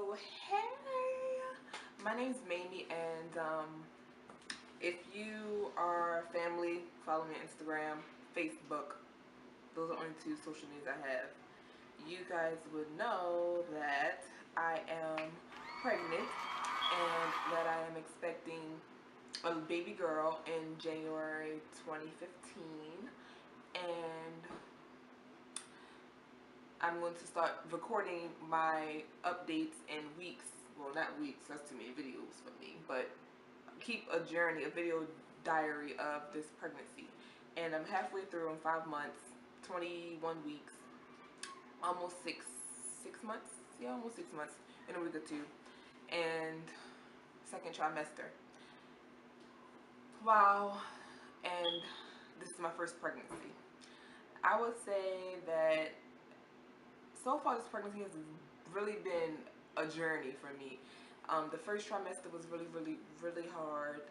So hey, my name's Mamie, and if you are family, follow me on Instagram, Facebook. Those are only two social medias I have. You guys would know that I am pregnant and that I am expecting a baby girl in January 2015, and I'm going to start recording my updates in weeks. Well, not weeks, that's too many videos for me, but keep a journey, a video diary of this pregnancy. And I'm halfway through in 5 months, 21 weeks, almost six months. Yeah, almost 6 months in a week or two. And second trimester. Wow. And this is my first pregnancy. I would say that so far this pregnancy has really been a journey for me. The first trimester was really hard.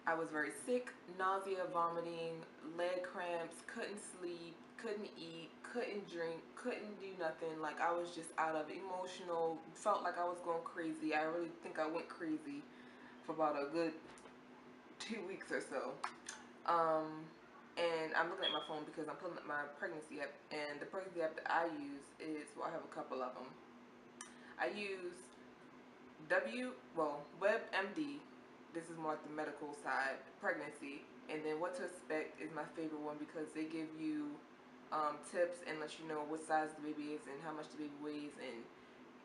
I was very sick, nausea, vomiting, leg cramps, couldn't sleep, couldn't eat, couldn't drink, couldn't do nothing. Like, I was just out of emotional, felt like I was going crazy. I really think I went crazy for about a good 2 weeks or so. And I'm looking at my phone because I'm pulling up my pregnancy app, and the pregnancy app that I use is, well, I have a couple of them. I use WebMD. This is more like the medical side, pregnancy, and then What to Expect is my favorite one because they give you tips and let you know what size the baby is and how much the baby weighs, and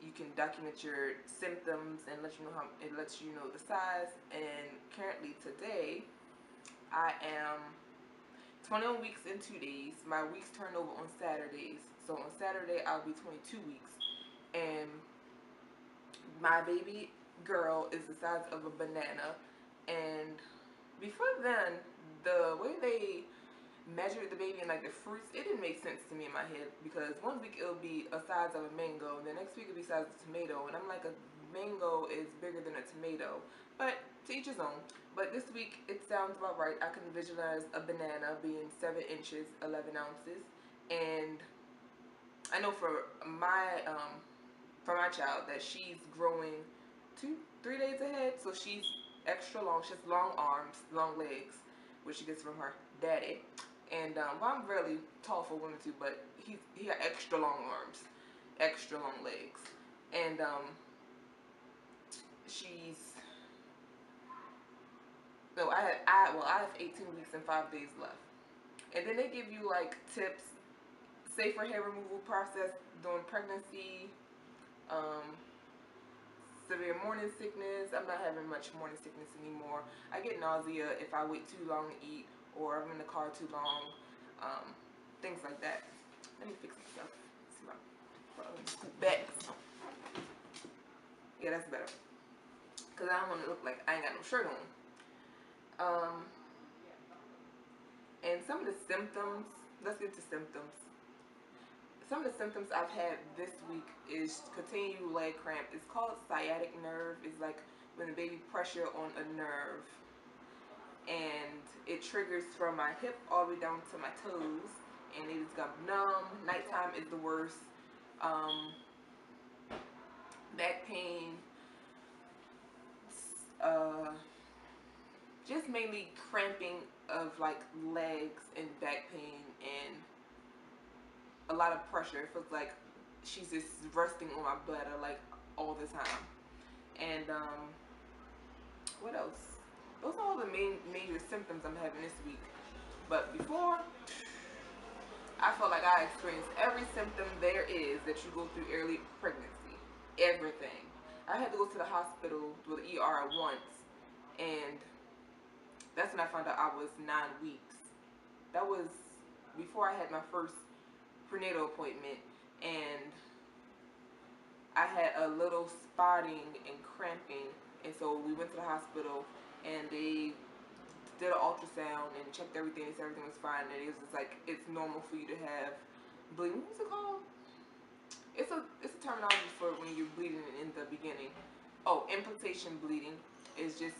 you can document your symptoms and let you know how it lets you know the size. And currently today I am 21 weeks in 2 days. My weeks turn over on Saturdays, so on Saturday I'll be 22 weeks, and my baby girl is the size of a banana. And before then, the way they measured the baby and like the fruits, it didn't make sense to me in my head, because one week it'll be a size of a mango, and the next week it'll be size of a tomato, and I'm like, a mango is bigger than a tomato. But to each his own. But this week it sounds about right. I can visualize a banana being 7 inches 11 ounces, and I know for my child that she's growing 3 days ahead, so she's extra long. She has long arms, long legs, which she gets from her daddy. And well, I'm really tall for a woman too, but he got extra long arms, extra long legs, and she's no, I have 18 weeks and 5 days left, and then they give you like tips, safer hair removal process during pregnancy. Um, Severe morning sickness. I'm not having much morning sickness anymore. I get nausea if I wait too long to eat, or I'm in the car too long. Things like that. Let me fix myself. See my back. Yeah, that's better. Cause I don't want to look like I ain't got no shirt on. And some of the symptoms. Let's get to symptoms. Some of the symptoms I've had this week is continued leg cramp. It's called sciatic nerve. It's like when the baby pressure on a nerve, and it triggers from my hip all the way down to my toes, and it just got numb. Nighttime is the worst. Back pain, just mainly cramping of like legs and back pain, and a lot of pressure. It feels like she's just resting on my bladder like all the time. And what else? Those are all the major symptoms I'm having this week. But before, I felt like I experienced every symptom there is that you go through early pregnancy. Everything. I had to go to the hospital, to the ER once, and that's when I found out I was 9 weeks. That was before I had my first prenatal appointment, and I had a little spotting and cramping, and so we went to the hospital, and they did an ultrasound and checked everything. They said everything was fine, and it was just like, it's normal for you to have bleeding. What's it called? It's a terminology for when you're bleeding in the beginning. Oh, implantation bleeding is just,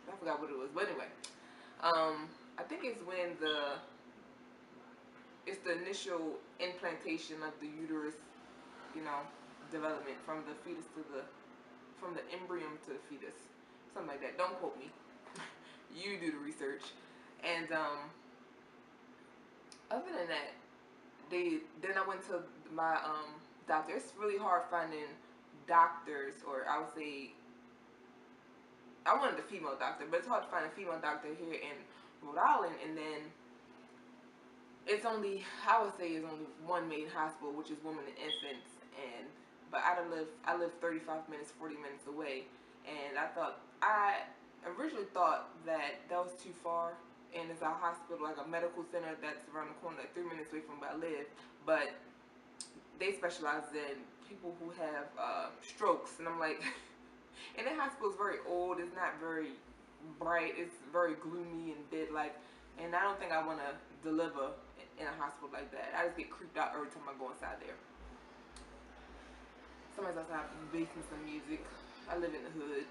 I forgot what it was, but anyway, I think it's when it's the initial implantation of the uterus, you know, development from the fetus to the, from the embryo to the fetus, something like that. Don't quote me. You do the research. And other than that, then I went to my doctor. It's really hard finding doctors, or I would say I wanted a female doctor, but it's hard to find a female doctor here in Rhode Island. And then it's only, I would say, is only one main hospital, which is women and infants. And but I live 35 minutes, 40 minutes away, and I originally thought that that was too far. And it's a hospital, like a medical center that's around the corner, like 3 minutes away from where I live. But they specialize in people who have strokes, and I'm like, and that hospital is very old. It's not very bright. It's very gloomy and dead like, and I don't think I want to deliver in a hospital like that. I just get creeped out every time I go inside there. Somebody's outside making some music. I live in the hood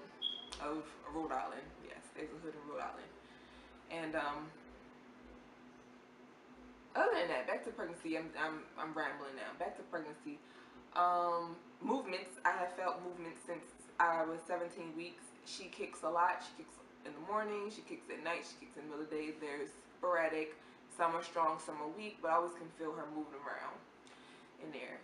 of Rhode Island. Yes, there's a hood in Rhode Island. And other than that, back to pregnancy. I'm rambling now. Back to pregnancy. Movements. I have felt movements since I was 17 weeks. She kicks a lot. She kicks in the morning. She kicks at night. She kicks in the middle of the day. There's sporadic. Some are strong, some are weak, but I always can feel her moving around in there.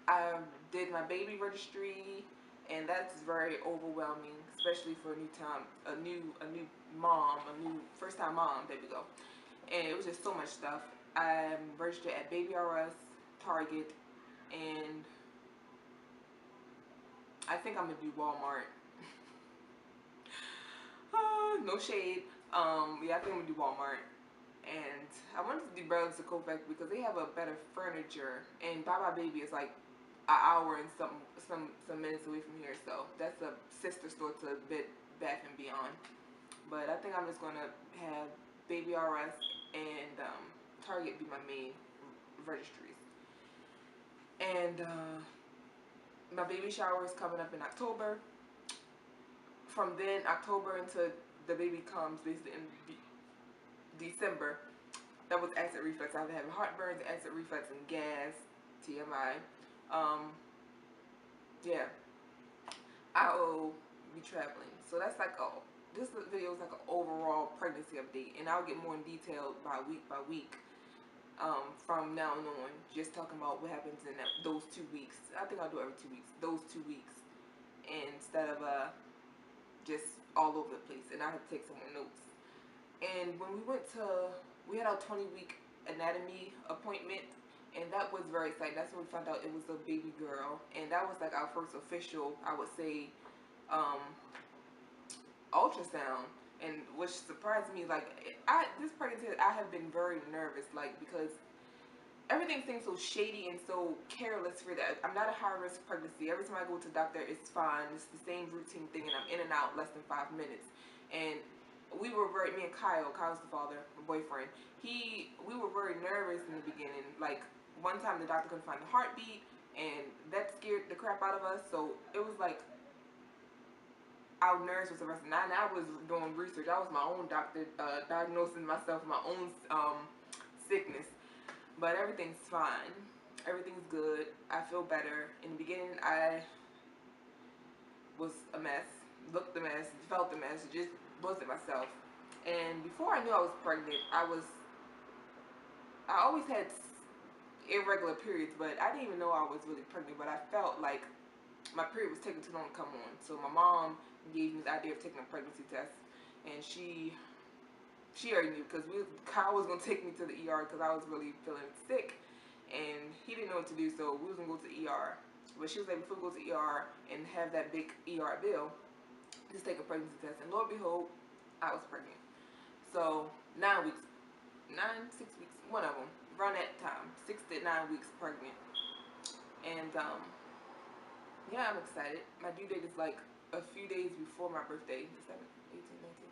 I did my baby registry, and that's very overwhelming, especially for a new time, a new mom, a new first time mom. There we go. And it was just so much stuff. I'm registered at Baby R Us, Target, and I think I'm gonna do Walmart. No shade. Yeah, I think I'm gonna do Walmart. And I wanted to do Burlington Coat Factory because they have a better furniture. And Bye Bye Baby is like an hour and some minutes away from here, so that's a sister store to Bed Bath and Beyond. But I think I'm just gonna have Baby R Us and Target be my main registries. And my baby shower is coming up in October. From then, October until the baby comes, basically in December, that was acid reflux. I've been having heartburns, acid reflux, and gas. TMI. Yeah, I will be traveling. So that's like this video is like an overall pregnancy update, and I'll get more in detail by week. From now on, just talking about what happens in those 2 weeks. I think I'll do every 2 weeks. Those 2 weeks, instead of just all over the place, and I had to take some more notes. And when we had our 20-week anatomy appointment, and that was very exciting. That's when we found out it was a baby girl, and that was like our first official, I would say, ultrasound. And which surprised me, like this pregnancy, I have been very nervous, like, because everything seems so shady and so careless for that. I'm not a high risk pregnancy. Every time I go to the doctor, it's fine. It's the same routine thing, and I'm in and out less than 5 minutes. And me and Kyle's the father, my boyfriend, we were very nervous in the beginning. Like, one time the doctor couldn't find the heartbeat, and that scared the crap out of us. So it was like our nerves was arrested. And I was doing research. I was my own doctor, diagnosing myself with my own sickness. But everything's fine. Everything's good. I feel better. In the beginning, I was a mess, looked a mess, felt a mess, just wasn't myself. And before I knew I was pregnant, I always had irregular periods, but I didn't even know I was really pregnant. But I felt like my period was taking too long to come on. So my mom gave me the idea of taking a pregnancy test, and she already knew, because Kyle was gonna take me to the ER because I was really feeling sick, and he didn't know what to do, so we was gonna go to the ER. But she was like, before we go to the ER and have that big ER bill, just take a pregnancy test. And Lord behold, I was pregnant. So 9 weeks, 6 weeks, one of them, around that time, 6 to 9 weeks pregnant. And yeah, I'm excited. My due date is like a few days before my birthday, 7, 18, 19,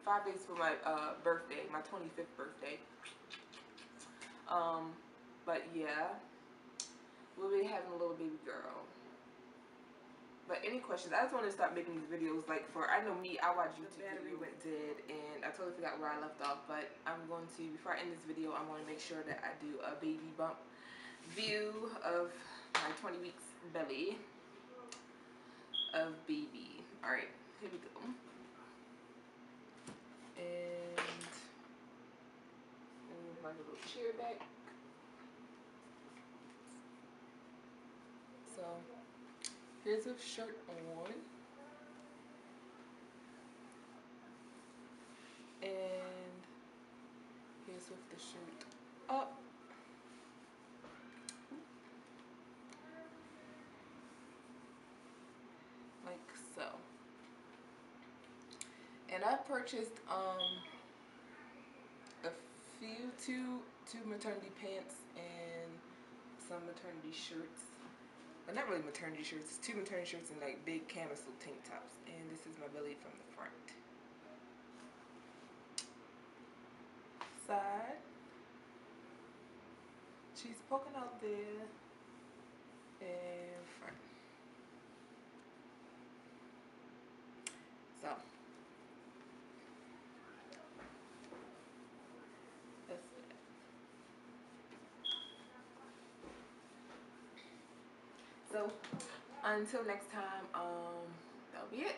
20, 5 days for my birthday, my 25th birthday. But yeah, we'll be having a little baby girl. But any questions? I just want to start making these videos. Like for, I know me, I watch YouTube. The battery went dead and I totally forgot where I left off. But I'm going to, before I end this video, I'm going to make sure that I do a baby bump view of my 20 weeks belly of baby. Alright, here we go. And move my little chair back. So here's a shirt on. And here's with the shirt up. Like so. And I purchased a few two maternity pants and some maternity shirts. But not really maternity shirts, it's 2 maternity shirts and like big camisole tank tops. And this is my belly from the front. Side. She's poking out there. And front. So that's it. So until next time, that'll be it.